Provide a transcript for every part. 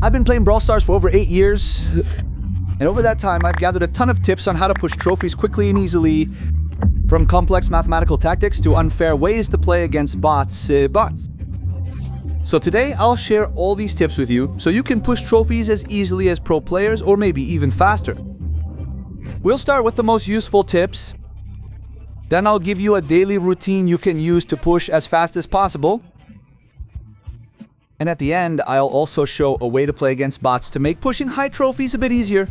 I've been playing Brawl Stars for over 8 years, and over that time I've gathered a ton of tips on how to push trophies quickly and easily, from complex mathematical tactics to unfair ways to play against bots. So today I'll share all these tips with you so you can push trophies as easily as pro players or maybe even faster. We'll start with the most useful tips. Then I'll give you a daily routine you can use to push as fast as possible. And at the end, I'll also show a way to play against bots to make pushing high trophies a bit easier.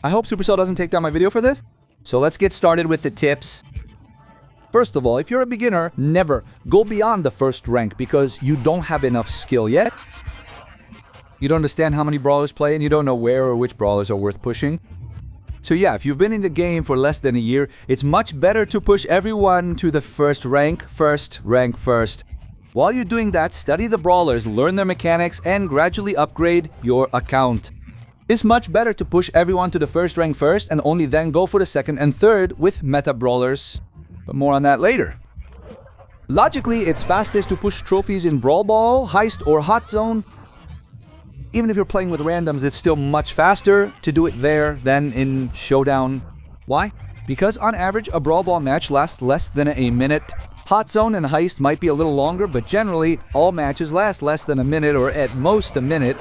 I hope Supercell doesn't take down my video for this. So let's get started with the tips. First of all, if you're a beginner, never go beyond the first rank because you don't have enough skill yet. You don't understand how many brawlers play and you don't know where or which brawlers are worth pushing. So yeah, if you've been in the game for less than a year, it's much better to push everyone to the first rank first. While you're doing that, study the brawlers, learn their mechanics, and gradually upgrade your account. It's much better to push everyone to the first rank first and only then go for the second and third with meta brawlers. But more on that later. Logically, it's fastest to push trophies in Brawl Ball, Heist, or Hot Zone. Even if you're playing with randoms, it's still much faster to do it there than in Showdown. Why? Because on average, a Brawl Ball match lasts less than a minute. Hot Zone and Heist might be a little longer, but generally, all matches last less than a minute or at most a minute.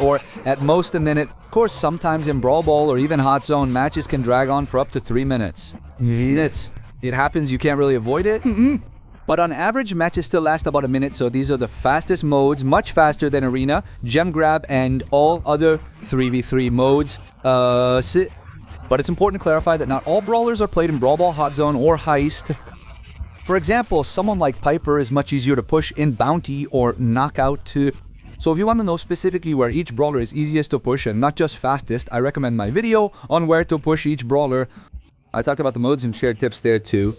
Of course, sometimes in Brawl Ball or even Hot Zone, matches can drag on for up to 3 minutes. It happens, you can't really avoid it. But on average, matches still last about a minute, so these are the fastest modes, much faster than Arena, Gem Grab, and all other 3v3 modes. But it's important to clarify that not all brawlers are played in Brawl Ball, Hot Zone, or Heist. For example, someone like Piper is much easier to push in Bounty or Knockout too. So if you want to know specifically where each brawler is easiest to push and not just fastest, I recommend my video on where to push each brawler. I talked about the modes and shared tips there too.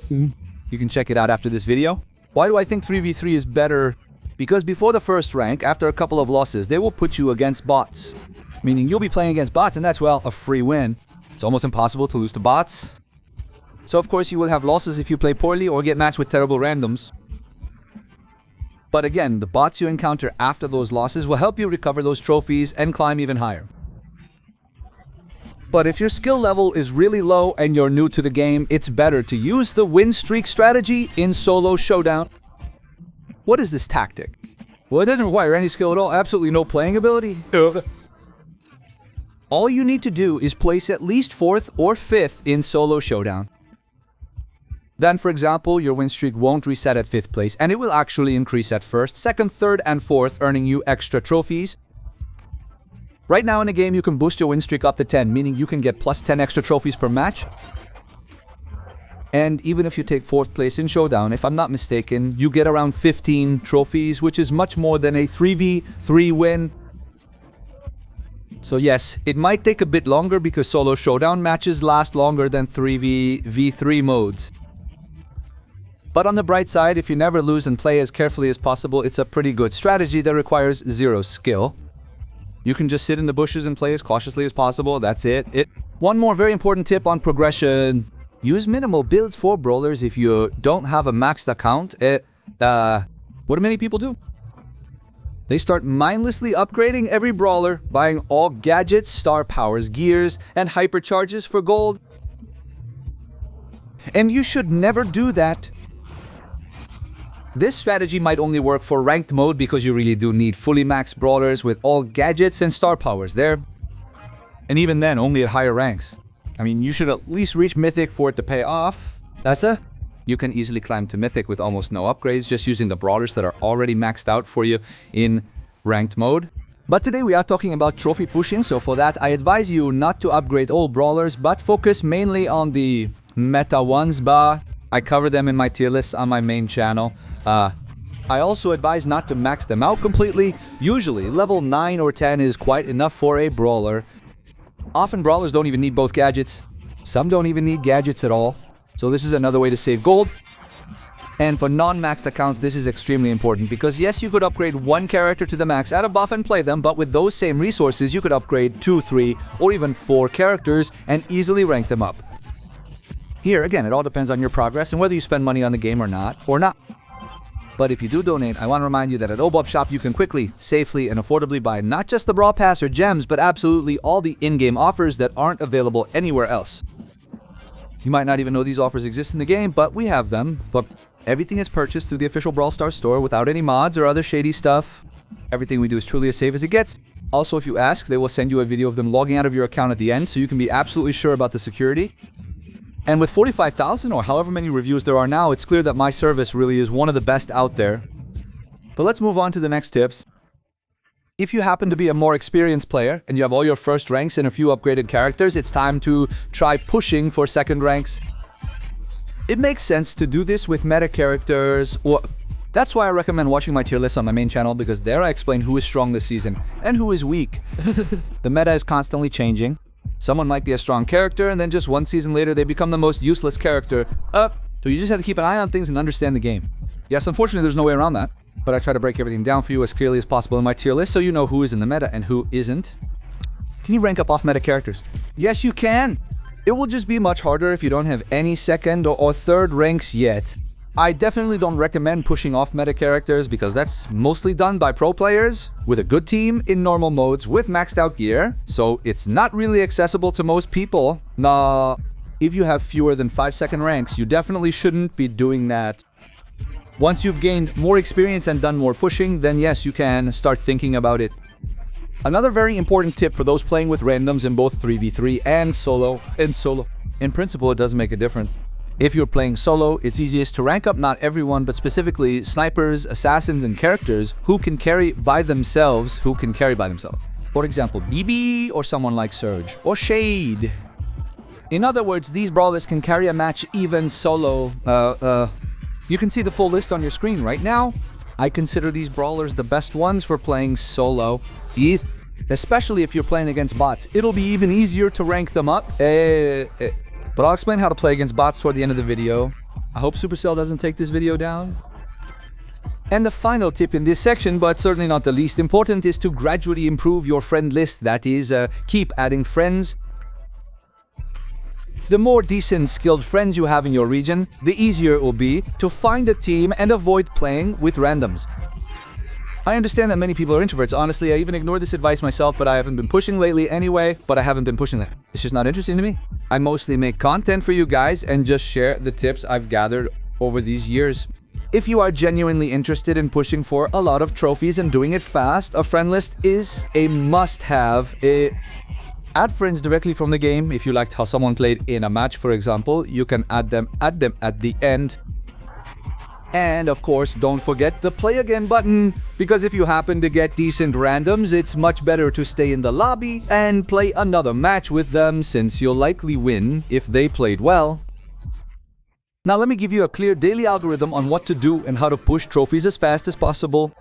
You can check it out after this video. Why do I think 3v3 is better? Because before the first rank, after a couple of losses, they will put you against bots. Meaning you'll be playing against bots and that's, well, a free win. It's almost impossible to lose to bots. So of course you will have losses if you play poorly or get matched with terrible randoms. But again, the bots you encounter after those losses will help you recover those trophies and climb even higher. But if your skill level is really low and you're new to the game, it's better to use the win streak strategy in Solo Showdown. What is this tactic? Well, it doesn't require any skill at all, absolutely no playing ability. All you need to do is place at least 4th or 5th in Solo Showdown. Then, for example, your win streak won't reset at 5th place, and it will actually increase at 1st, 2nd, 3rd, and 4th, earning you extra trophies. Right now in the game, you can boost your win streak up to 10, meaning you can get plus 10 extra trophies per match. And even if you take 4th place in Showdown, if I'm not mistaken, you get around 15 trophies, which is much more than a 3v3 win. So yes, it might take a bit longer because Solo Showdown matches last longer than 3v3 modes. But on the bright side, if you never lose and play as carefully as possible, it's a pretty good strategy that requires 0 skill. You can just sit in the bushes and play as cautiously as possible, that's it. One more very important tip on progression. Use minimal builds for brawlers if you don't have a maxed account. What do many people do? They start mindlessly upgrading every brawler, buying all gadgets, star powers, gears, and hypercharges for gold. And you should never do that. This strategy might only work for ranked mode because you really do need fully maxed brawlers with all gadgets and star powers there. And even then, only at higher ranks. I mean, you should at least reach Mythic for it to pay off. You can easily climb to Mythic with almost no upgrades, just using the brawlers that are already maxed out for you in ranked mode. But today we are talking about trophy pushing, so for that I advise you not to upgrade all brawlers, but focus mainly on the meta ones. I cover them in my tier list on my main channel. I also advise not to max them out completely. Usually, level 9 or 10 is quite enough for a brawler. Often brawlers don't even need both gadgets. Some don't even need gadgets at all. So this is another way to save gold. And for non-maxed accounts, this is extremely important because yes, you could upgrade one character to the max at a buff and play them, but with those same resources, you could upgrade 2, 3, or even 4 characters and easily rank them up. Here, again, it all depends on your progress and whether you spend money on the game or not. But if you do donate, I want to remind you that at Obop Shop you can quickly, safely, and affordably buy not just the Brawl Pass or gems, but absolutely all the in-game offers that aren't available anywhere else. You might not even know these offers exist in the game, but we have them. But everything is purchased through the official Brawl Stars store without any mods or other shady stuff. Everything we do is truly as safe as it gets. Also, if you ask, they will send you a video of them logging out of your account at the end, so you can be absolutely sure about the security. And with 45,000 or however many reviews there are now, it's clear that my service really is one of the best out there. But let's move on to the next tips. If you happen to be a more experienced player and you have all your first ranks and a few upgraded characters, it's time to try pushing for second ranks. It makes sense to do this with meta characters. That's why I recommend watching my tier list on my main channel, because there I explain who is strong this season and who is weak. The meta is constantly changing. Someone might be a strong character, and then just one season later, they become the most useless character. So you just have to keep an eye on things and understand the game. Yes, unfortunately, there's no way around that. But I try to break everything down for you as clearly as possible in my tier list, so you know who is in the meta and who isn't. Can you rank up off-meta characters? Yes, you can! It will just be much harder if you don't have any second or third ranks yet. I definitely don't recommend pushing off-meta characters, because that's mostly done by pro players with a good team in normal modes with maxed out gear, so it's not really accessible to most people. Nah, if you have fewer than 5-second ranks, you definitely shouldn't be doing that. Once you've gained more experience and done more pushing, then yes, you can start thinking about it. Another very important tip for those playing with randoms in both 3v3 and solo. In principle, it does make a difference. If you're playing solo, it's easiest to rank up not everyone, but specifically snipers, assassins, and characters who can carry by themselves. For example, BB or someone like Surge or Shade. In other words, these brawlers can carry a match even solo. You can see the full list on your screen right now. I consider these brawlers the best ones for playing solo. Especially if you're playing against bots. It'll be even easier to rank them up. But I'll explain how to play against bots toward the end of the video. I hope Supercell doesn't take this video down. And the final tip in this section, but certainly not the least important, is to gradually improve your friend list. That is, keep adding friends. The more decent, skilled friends you have in your region, the easier it will be to find a team and avoid playing with randoms. I understand that many people are introverts. Honestly, I even ignore this advice myself, but I haven't been pushing lately anyway. It's just not interesting to me. I mostly make content for you guys and just share the tips I've gathered over these years. If you are genuinely interested in pushing for a lot of trophies and doing it fast, a friend list is a must-have. Add friends directly from the game. If you liked how someone played in a match, for example, you can add them at the end. And of course, don't forget the play again button, because if you happen to get decent randoms, it's much better to stay in the lobby and play another match with them, since you'll likely win if they played well. Now let me give you a clear daily algorithm on what to do and how to push trophies as fast as possible.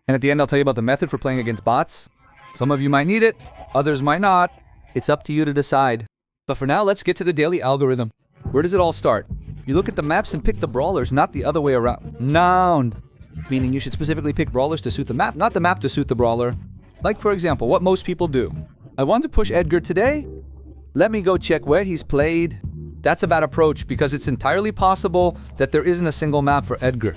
And at the end, I'll tell you about the method for playing against bots. Some of you might need it, others might not. It's up to you to decide. But for now, let's get to the daily algorithm. Where does it all start? You look at the maps and pick the brawlers, not the other way around. Noun. Meaning you should specifically pick brawlers to suit the map, not the map to suit the brawler. Like, for example, what most people do. I want to push Edgar today. Let me go check where he's played. That's a bad approach, because it's entirely possible that there isn't a single map for Edgar.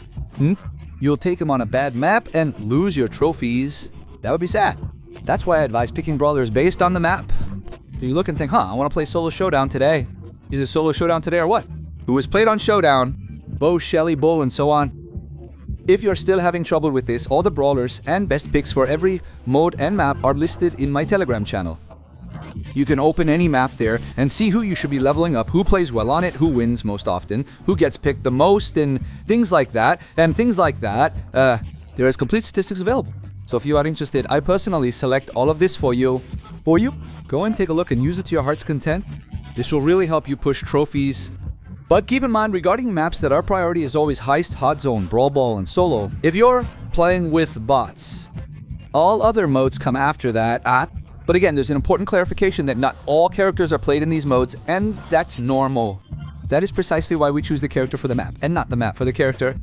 You'll take him on a bad map and lose your trophies. That would be sad. That's why I advise picking brawlers based on the map. You look and think, I want to play Solo Showdown today. Is it Solo Showdown today or what? Who has played on Showdown? Bo, Shelly, Bull, and so on. If you're still having trouble with this, all the brawlers and best picks for every mode and map are listed in my Telegram channel. You can open any map there and see who you should be leveling up, who plays well on it, who wins most often, who gets picked the most, and things like that. There is complete statistics available. So if you are interested, I personally select all of this for you. Go and take a look and use it to your heart's content. This will really help you push trophies. But keep in mind, regarding maps, that our priority is always Heist, Hot Zone, Brawl Ball, and Solo. If you're playing with bots, all other modes come after that. But again, there's an important clarification that not all characters are played in these modes, and that's normal. That is precisely why we choose the character for the map, and not the map for the character.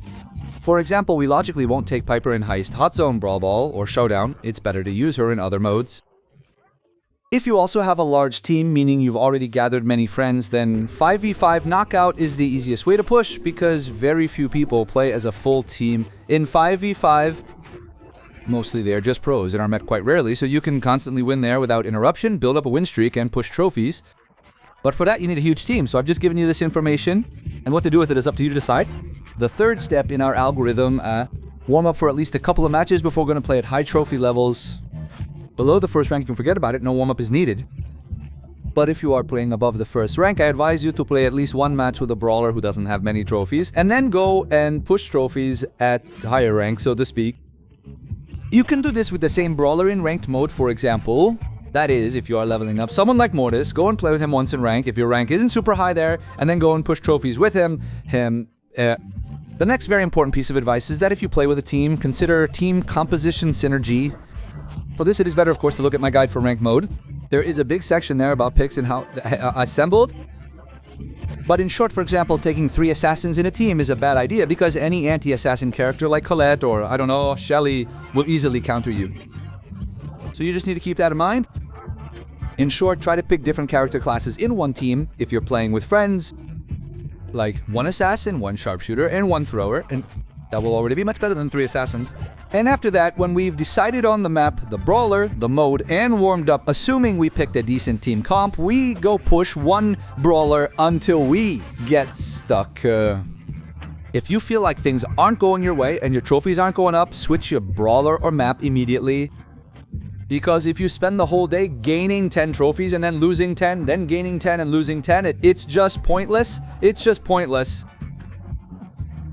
For example, we logically won't take Piper in Heist, Hot Zone, Brawl Ball, or Showdown. It's better to use her in other modes. If you also have a large team, meaning you've already gathered many friends, then 5v5 knockout is the easiest way to push because very few people play as a full team. In 5v5, mostly they are just pros and are met quite rarely, so you can constantly win there without interruption, build up a win streak, and push trophies. But for that, you need a huge team, so I've just given you this information, and what to do with it is up to you to decide. The third step in our algorithm, warm up for at least a couple of matches before going to play at high trophy levels. Below the first rank, you can forget about it, no warm-up is needed. But if you are playing above the first rank, I advise you to play at least one match with a brawler who doesn't have many trophies, and then go and push trophies at higher rank, so to speak. You can do this with the same brawler in ranked mode, for example. That is, if you are leveling up someone like Mortis, go and play with him once in rank, if your rank isn't super high there, and then go and push trophies with him. The next very important piece of advice is that if you play with a team, consider team composition synergy. For this, it is better, of course, to look at my guide for rank mode. There is a big section there about picks and how assembled. But in short, for example, taking 3 assassins in a team is a bad idea because any anti-assassin character like Colette or, I don't know, Shelly will easily counter you. So you just need to keep that in mind. In short, try to pick different character classes in one team if you're playing with friends. Like 1 assassin, 1 sharpshooter, and 1 thrower, and that will already be much better than 3 assassins. And after that, when we've decided on the map, the brawler, the mode, and warmed up, assuming we picked a decent team comp, we go push 1 brawler until we get stuck. If you feel like things aren't going your way and your trophies aren't going up, switch your brawler or map immediately. Because if you spend the whole day gaining 10 trophies and then losing 10, then gaining 10 and losing 10, it's just pointless. It's just pointless.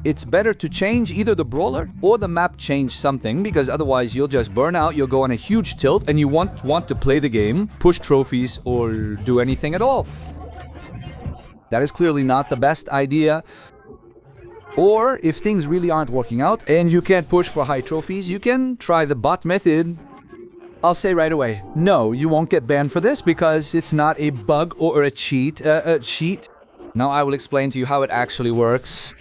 It's better to change either the brawler or the map change something, because otherwise you'll just burn out, you'll go on a huge tilt, and you won't want to play the game, push trophies, or do anything at all. That is clearly not the best idea. Or, if things really aren't working out, and you can't push for high trophies, you can try the bot method. I'll say right away, no, you won't get banned for this, because it's not a bug or a cheat. Now I will explain to you how it actually works.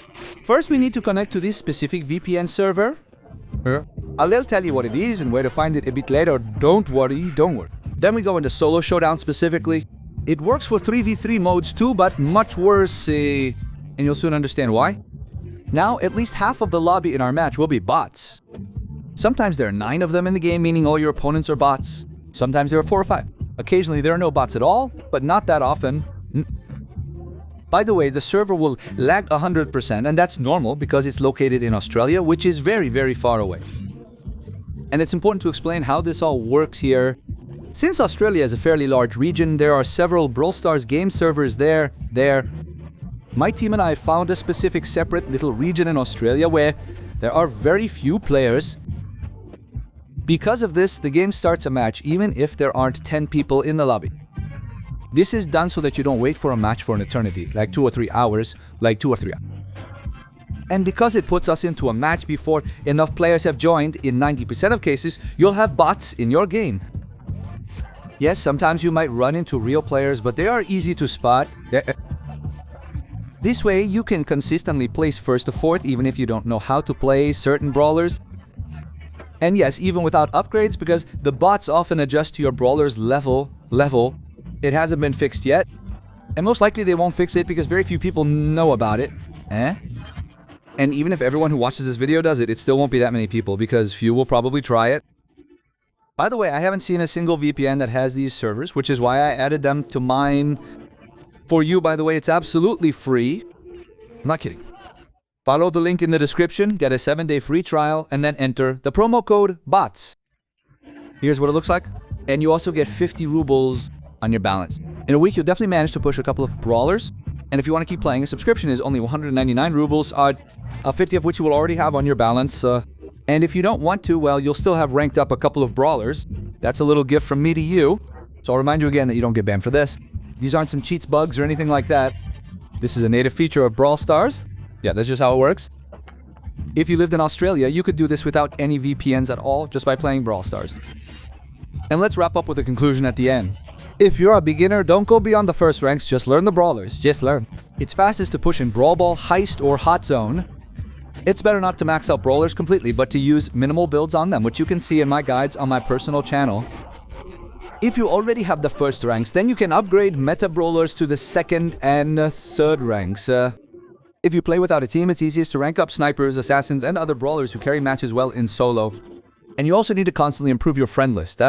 First, we need to connect to this specific VPN server. I'll tell you what it is and where to find it a bit later. Don't worry, don't worry. Then we go into Solo Showdown specifically. It works for 3v3 modes too, but much worse, and you'll soon understand why. Now, at least half of the lobby in our match will be bots. Sometimes there are 9 of them in the game, meaning all your opponents are bots. Sometimes there are 4 or 5. Occasionally there are no bots at all, but not that often. By the way, the server will lag 100%, and that's normal because it's located in Australia, which is very, very far away. And it's important to explain how this all works here. Since Australia is a fairly large region, there are several Brawl Stars game servers there. My team and I found a specific separate little region in Australia where there are very few players. Because of this, the game starts a match even if there aren't 10 people in the lobby. This is done so that you don't wait for a match for an eternity, like 2 or 3 hours, And because it puts us into a match before enough players have joined, in 90% of cases, you'll have bots in your game. Yes, sometimes you might run into real players, but they are easy to spot. This way, you can consistently place first to fourth even if you don't know how to play certain brawlers. And yes, even without upgrades, because the bots often adjust to your brawler's level. It hasn't been fixed yet. And most likely they won't fix it because very few people know about it. And even if everyone who watches this video does it, it still won't be that many people because few will probably try it. By the way, I haven't seen a single VPN that has these servers, which is why I added them to mine. For you, by the way, it's absolutely free. I'm not kidding. Follow the link in the description, get a 7-day free trial, and then enter the promo code BOTS. Here's what it looks like. And you also get 50 rubles on your balance. In a week, you'll definitely manage to push a couple of brawlers. And if you want to keep playing, a subscription is only 199 rubles, 50 of which you will already have on your balance. And if you don't want to, well, you'll still have ranked up a couple of brawlers. That's a little gift from me to you. So I'll remind you again that you don't get banned for this. These aren't some cheats, bugs, or anything like that. This is a native feature of Brawl Stars. Yeah, that's just how it works. If you lived in Australia, you could do this without any VPNs at all, just by playing Brawl Stars. And let's wrap up with a conclusion at the end. If you're a beginner, don't go beyond the first ranks, just learn the brawlers, just learn. It's fastest to push in Brawl Ball, Heist, or Hot Zone. It's better not to max out brawlers completely, but to use minimal builds on them, which you can see in my guides on my personal channel. If you already have the first ranks, then you can upgrade meta brawlers to the second and third ranks. If you play without a team, it's easiest to rank up snipers, assassins, and other brawlers who carry matches well in solo. And you also need to constantly improve your friend list.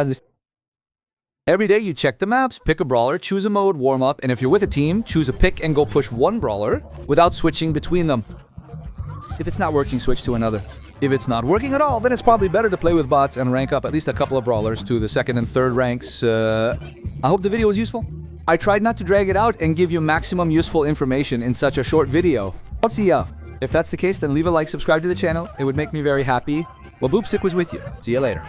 Every day you check the maps, pick a brawler, choose a mode, warm up, and if you're with a team, choose a pick and go push one brawler without switching between them. If it's not working, switch to another. If it's not working at all, then it's probably better to play with bots and rank up at least a couple of brawlers to the second and third ranks. I hope the video was useful. I tried not to drag it out and give you maximum useful information in such a short video. I'll see ya. If that's the case, then leave a like, subscribe to the channel. It would make me very happy. Well, Boopsic was with you. See you later.